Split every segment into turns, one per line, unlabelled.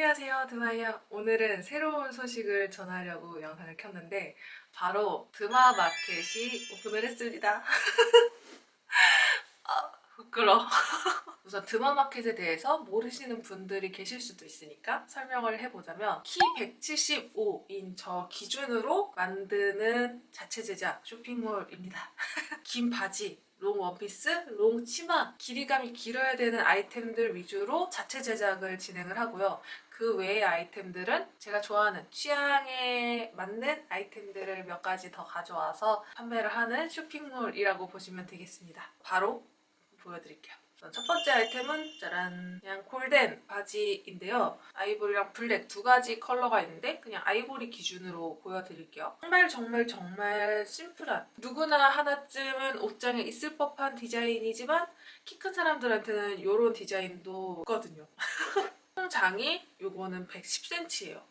안녕하세요, 드마이야. 오늘은 새로운 소식을 전하려고 영상을 켰는데 바로 드마 마켓이 오픈을 했습니다. 부끄러워. 우선 드마 마켓에 대해서 모르시는 분들이 계실 수도 있으니까 설명을 해보자면 키 175인 저 기준으로 만드는 자체 제작 쇼핑몰입니다. 긴 바지, 롱 원피스, 롱 치마, 길이감이 길어야 되는 아이템들 위주로 자체 제작을 진행을 하고요. 그 외의 아이템들은 제가 좋아하는 취향에 맞는 아이템들을 몇 가지 더 가져와서 판매를 하는 쇼핑몰이라고 보시면 되겠습니다. 바로 보여드릴게요. 첫 번째 아이템은 짜란, 그냥 골덴 바지인데요. 아이보리랑 블랙 두 가지 컬러가 있는데 그냥 아이보리 기준으로 보여드릴게요. 정말 심플한, 누구나 하나쯤은 옷장에 있을 법한 디자인이지만 키 큰 사람들한테는 이런 디자인도 있거든요. 통장이 요거는 110cm예요.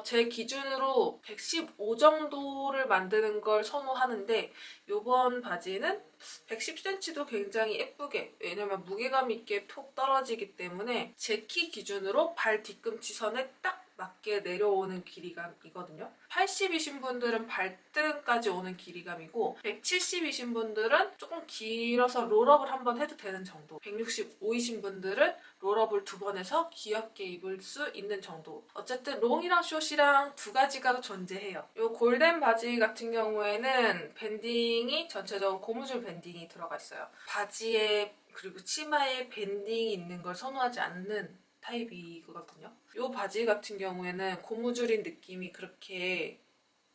제 기준으로 115 정도를 만드는 걸 선호하는데 요번 바지는 110cm도 굉장히 예쁘게, 왜냐면 무게감 있게 톡 떨어지기 때문에 제 키 기준으로 발 뒤꿈치선에 딱 맞게 내려오는 길이감이거든요. 80이신 분들은 발등까지 오는 길이감이고 170이신 분들은 조금 길어서 롤업을 한번 해도 되는 정도, 165이신 분들은 롤업을 두 번 해서 귀엽게 입을 수 있는 정도. 어쨌든 롱이랑 숏이랑 두 가지가 존재해요. 이 골덴 바지 같은 경우에는 밴딩이 전체적으로 고무줄 밴딩이 들어가 있어요. 바지에 그리고 치마에 밴딩이 있는 걸 선호하지 않는 타입이거든요. 이 바지 같은 경우에는 고무줄인 느낌이 그렇게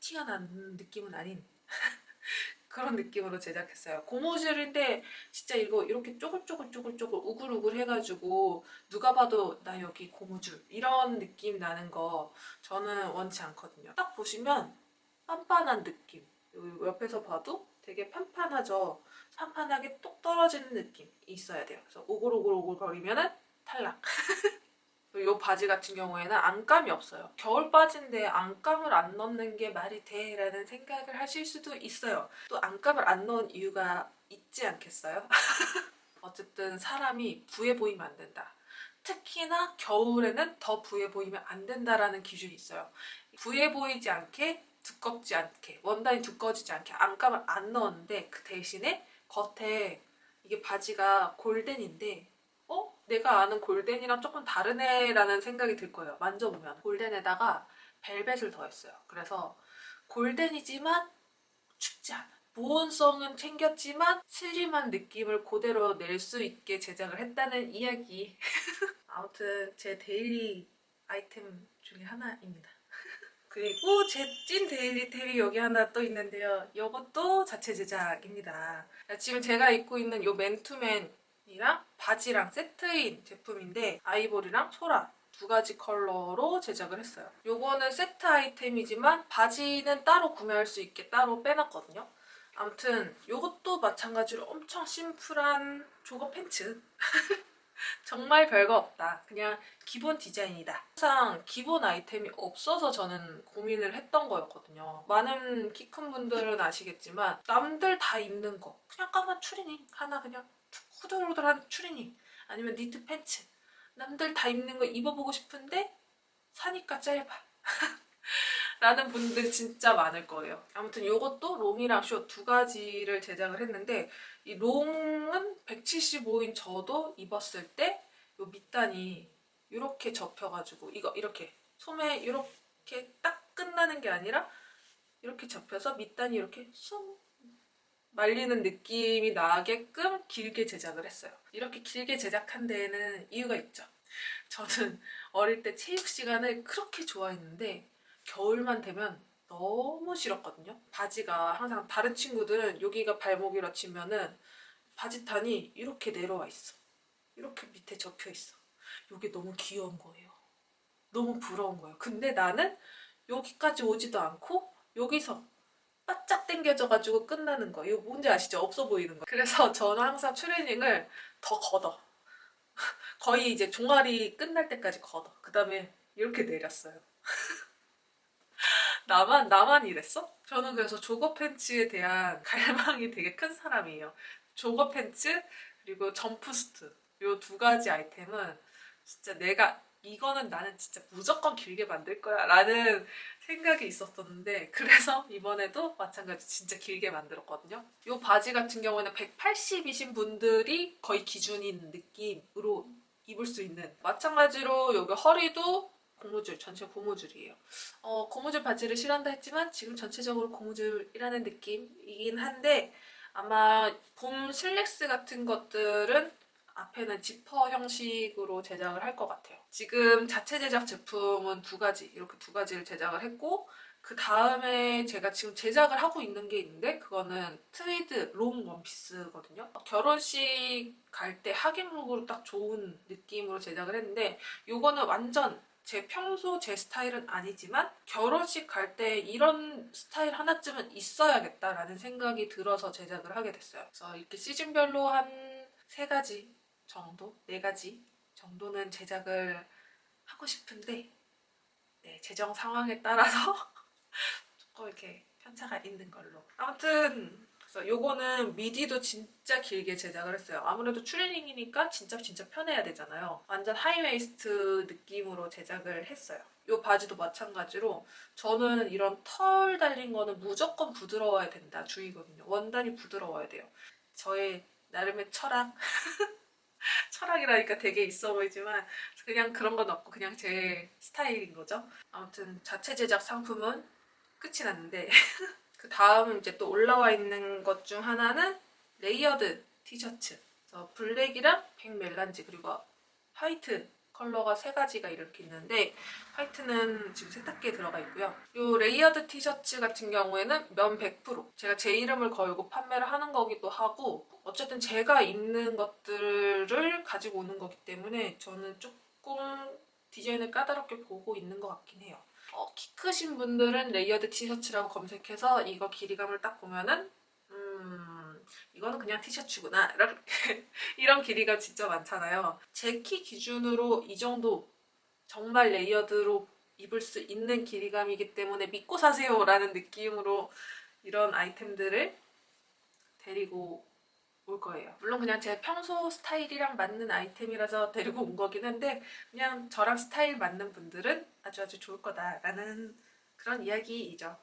티가 나는 느낌은 아닌 그런 느낌으로 제작했어요. 고무줄인데 진짜 이거 이렇게 쪼글쪼글 우글우글 해가지고 누가 봐도 나 여기 고무줄 이런 느낌 나는 거 저는 원치 않거든요. 딱 보시면 판판한 느낌, 옆에서 봐도 되게 판판하죠. 판판하게 똑 떨어지는 느낌이 있어야 돼요. 그래서 오글오글 거리면은 탈락. 이 바지 같은 경우에는 안감이 없어요. 겨울 바지인데 안감을 안 넣는 게 말이 돼? 라는 생각을 하실 수도 있어요. 또 안감을 안 넣은 이유가 있지 않겠어요? 어쨌든 사람이 부해 보이면 안 된다. 특히나 겨울에는 더 부해 보이면 안 된다라는 기준이 있어요. 부해 보이지 않게, 두껍지 않게, 원단이 두꺼워지지 않게 안감을 안 넣었는데 그 대신에 겉에 이게 바지가 골덴인데 내가 아는 골덴이랑 조금 다르네 라는 생각이 들 거예요. 만져보면 골덴에다가 벨벳을 더했어요. 그래서 골덴이지만 춥지 않아. 보온성은 챙겼지만 슬림한 느낌을 그대로 낼 수 있게 제작을 했다는 이야기. 아무튼 제 데일리 아이템 중에 하나입니다. 그리고 제 찐 데일리 템이 여기 하나 또 있는데요. 이것도 자체 제작입니다. 지금 제가 입고 있는 이 맨투맨이랑 바지랑 세트인 제품인데 아이보리랑 소라 두 가지 컬러로 제작을 했어요. 요거는 세트 아이템이지만 바지는 따로 구매할 수 있게 따로 빼놨거든요. 아무튼 요것도 마찬가지로 엄청 심플한 조거 팬츠. 정말 별거 없다. 그냥 기본 디자인이다. 항상 기본 아이템이 없어서 저는 고민을 했던 거였거든요. 많은 키 큰 분들은 아시겠지만 남들 다 입는 거, 그냥 까만 추리닝 하나, 그냥 후들후들한 추리닝 아니면 니트 팬츠, 남들 다 입는 거 입어보고 싶은데 사니까 짧아 라는 분들 진짜 많을 거예요. 아무튼 이것도 롱이랑 숏 두 가지를 제작을 했는데 이 롱은 175인 저도 입었을 때 이 밑단이 이렇게 접혀가지고 이거 이렇게 소매 이렇게 딱 끝나는 게 아니라 이렇게 접혀서 밑단이 이렇게 숭 말리는 느낌이 나게끔 길게 제작을 했어요. 이렇게 길게 제작한 데에는 이유가 있죠. 저는 어릴 때 체육 시간을 그렇게 좋아했는데 겨울만 되면 너무 싫었거든요. 바지가 항상 다른 친구들은 여기가 발목이라 치면은 바지탄이 이렇게 내려와 있어. 이렇게 밑에 접혀 있어. 이게 너무 귀여운 거예요. 너무 부러운 거예요. 근데 나는 여기까지 오지도 않고 여기서 바짝 당겨져가지고 끝나는 거. 이거 뭔지 아시죠? 없어 보이는 거. 그래서 저는 항상 트레이닝을 더 걷어. 거의 이제 종아리 끝날 때까지 걷어. 그 다음에 이렇게 내렸어요. 나만 이랬어? 저는 그래서 조거 팬츠에 대한 갈망이 되게 큰 사람이에요. 조거 팬츠 그리고 점프스트 이 두 가지 아이템은 진짜 내가 이거는 나는 진짜 무조건 길게 만들 거야 라는 생각이 있었었는데 그래서 이번에도 마찬가지 진짜 길게 만들었거든요. 이 바지 같은 경우에는 180이신 분들이 거의 기준인 느낌으로 입을 수 있는, 마찬가지로 여기 허리도 고무줄, 전체 고무줄이에요. 고무줄 바지를 싫어한다 했지만 지금 전체적으로 고무줄이라는 느낌이긴 한데 아마 봄 슬랙스 같은 것들은 앞에는 지퍼 형식으로 제작을 할 것 같아요. 지금 자체 제작 제품은 두 가지, 이렇게 두 가지를 제작을 했고 그 다음에 제가 지금 제작을 하고 있는 게 있는데 그거는 트위드 롱 원피스거든요. 결혼식 갈 때 하객룩으로 딱 좋은 느낌으로 제작을 했는데 이거는 완전 제 평소 제 스타일은 아니지만 결혼식 갈 때 이런 스타일 하나쯤은 있어야겠다라는 생각이 들어서 제작을 하게 됐어요. 그래서 이렇게 시즌별로 한 세 가지 정도, 네 가지 정도는 제작을 하고 싶은데 네, 재정 상황에 따라서 조금 이렇게 편차가 있는 걸로. 아무튼 그래서 요거는 미디도 진짜 길게 제작을 했어요. 아무래도 추리닝이니까 진짜 편해야 되잖아요. 완전 하이웨이스트 느낌으로 제작을 했어요. 요 바지도 마찬가지로 저는 이런 털 달린 거는 무조건 부드러워야 된다 주의거든요. 원단이 부드러워야 돼요. 저의 나름의 철학 철학이라니까 되게 있어 보이지만 그냥 그런 건 없고 그냥 제 스타일인 거죠. 아무튼 자체 제작 상품은 끝이 났는데 그 다음 이제 또 올라와 있는 것 중 하나는 레이어드 티셔츠. 그래서 블랙이랑 백멜란지 그리고 화이트 컬러가 세 가지가 이렇게 있는데 화이트는 지금 세탁기에 들어가 있고요. 이 레이어드 티셔츠 같은 경우에는 면 100%. 제가 제 이름을 걸고 판매를 하는 거기도 하고 어쨌든 제가 입는 것들을 가지고 오는 거기 때문에 저는 조금 디자인을 까다롭게 보고 있는 것 같긴 해요. 키 크신 분들은 레이어드 티셔츠라고 검색해서 이거 길이감을 딱 보면은 이거는 그냥 티셔츠구나 이렇게 이런 길이가 진짜 많잖아요. 제 키 기준으로 이 정도 정말 레이어드로 입을 수 있는 길이감이기 때문에 믿고 사세요 라는 느낌으로 이런 아이템들을 데리고 올 거예요. 물론 그냥 제 평소 스타일이랑 맞는 아이템이라서 데리고 온 거긴 한데 그냥 저랑 스타일 맞는 분들은 아주 좋을 거다라는 그런 이야기이죠.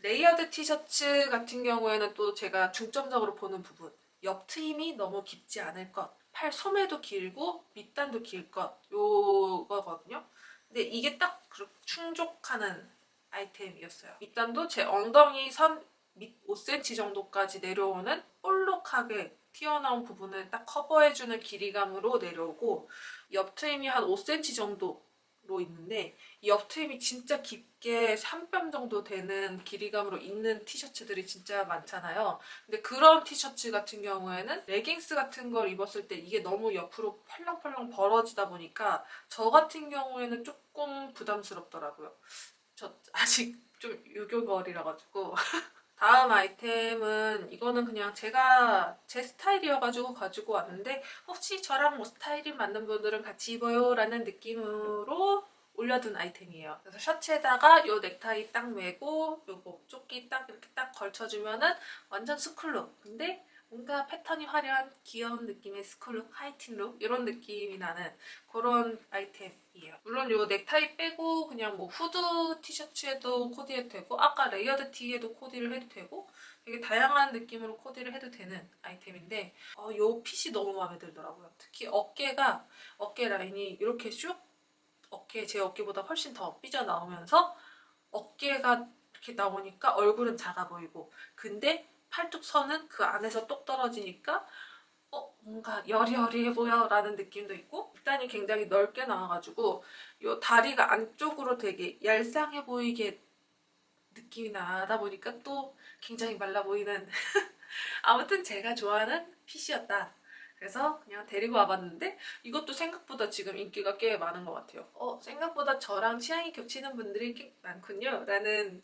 레이어드 티셔츠 같은 경우에는 또 제가 중점적으로 보는 부분, 옆 트임이 너무 깊지 않을 것, 팔 소매도 길고 밑단도 길 것, 요거거든요. 근데 이게 딱 충족하는 아이템이었어요. 밑단도 제 엉덩이 선 밑 5cm 정도까지 내려오는 볼록하게 튀어나온 부분을 딱 커버해주는 길이감으로 내려오고 옆 트임이 한 5cm 정도로 있는데 이 옆 트임이 진짜 깊게 3뼘 정도 되는 길이감으로 있는 티셔츠들이 진짜 많잖아요. 근데 그런 티셔츠 같은 경우에는 레깅스 같은 걸 입었을 때 이게 너무 옆으로 펄렁펄렁 벌어지다 보니까 저 같은 경우에는 조금 부담스럽더라고요. 저 아직 좀 유교걸이라 가지고 다음 아이템은 이거는 그냥 제가 제 스타일이어가지고 가지고 왔는데 혹시 저랑 뭐 스타일이 맞는 분들은 같이 입어요 라는 느낌으로 올려둔 아이템이에요. 그래서 셔츠에다가 요 넥타이 딱 매고 요 목조끼 딱 이렇게 딱 걸쳐주면은 완전 스쿨룩. 근데 뭔가 패턴이 화려한 귀여운 느낌의 스쿨룩, 하이틴 룩 이런 느낌이 나는 그런 아이템이에요. 물론 요 넥타이 빼고 그냥 뭐 후드 티셔츠에도 코디해도 되고 아까 레이어드 티에도 코디를 해도 되고 되게 다양한 느낌으로 코디를 해도 되는 아이템인데 요 핏이 너무 마음에 들더라고요. 특히 어깨 라인이 이렇게 슉 제 어깨보다 훨씬 더 삐져나오면서 어깨가 이렇게 나오니까 얼굴은 작아 보이고 근데 팔뚝선은 그 안에서 똑 떨어지니까 뭔가 여리여리해 보여 라는 느낌도 있고 밑단이 굉장히 넓게 나와가지고 이 다리가 안쪽으로 되게 얄쌍해 보이게 느낌이 나다 보니까 또 굉장히 말라 보이는 아무튼 제가 좋아하는 핏이었다. 그래서 그냥 데리고 와봤는데 이것도 생각보다 지금 인기가 꽤 많은 것 같아요. 생각보다 저랑 취향이 겹치는 분들이 꽤 많군요 라는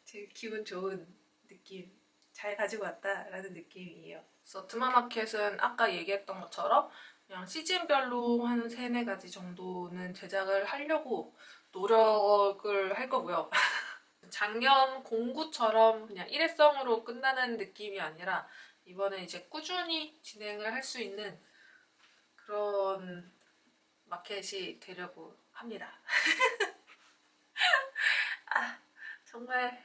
되게 기분 좋은 느낌, 잘 가지고 왔다라는 느낌이에요. 그래서 드마마켓은 아까 얘기했던 것처럼 그냥 시즌별로 한 3, 4가지 정도는 제작을 하려고 노력을 할 거고요. 작년 공구처럼 그냥 일회성으로 끝나는 느낌이 아니라 이번에 이제 꾸준히 진행을 할 수 있는 그런 마켓이 되려고 합니다. 아, 정말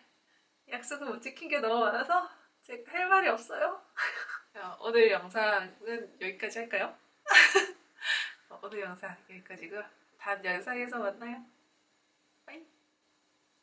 약속을 못 지킨 게 너무 많아서 제가 할 말이 없어요. 오늘 영상은 여기까지 할까요? 오늘 영상 여기까지고 다음 영상에서 만나요. 빠이.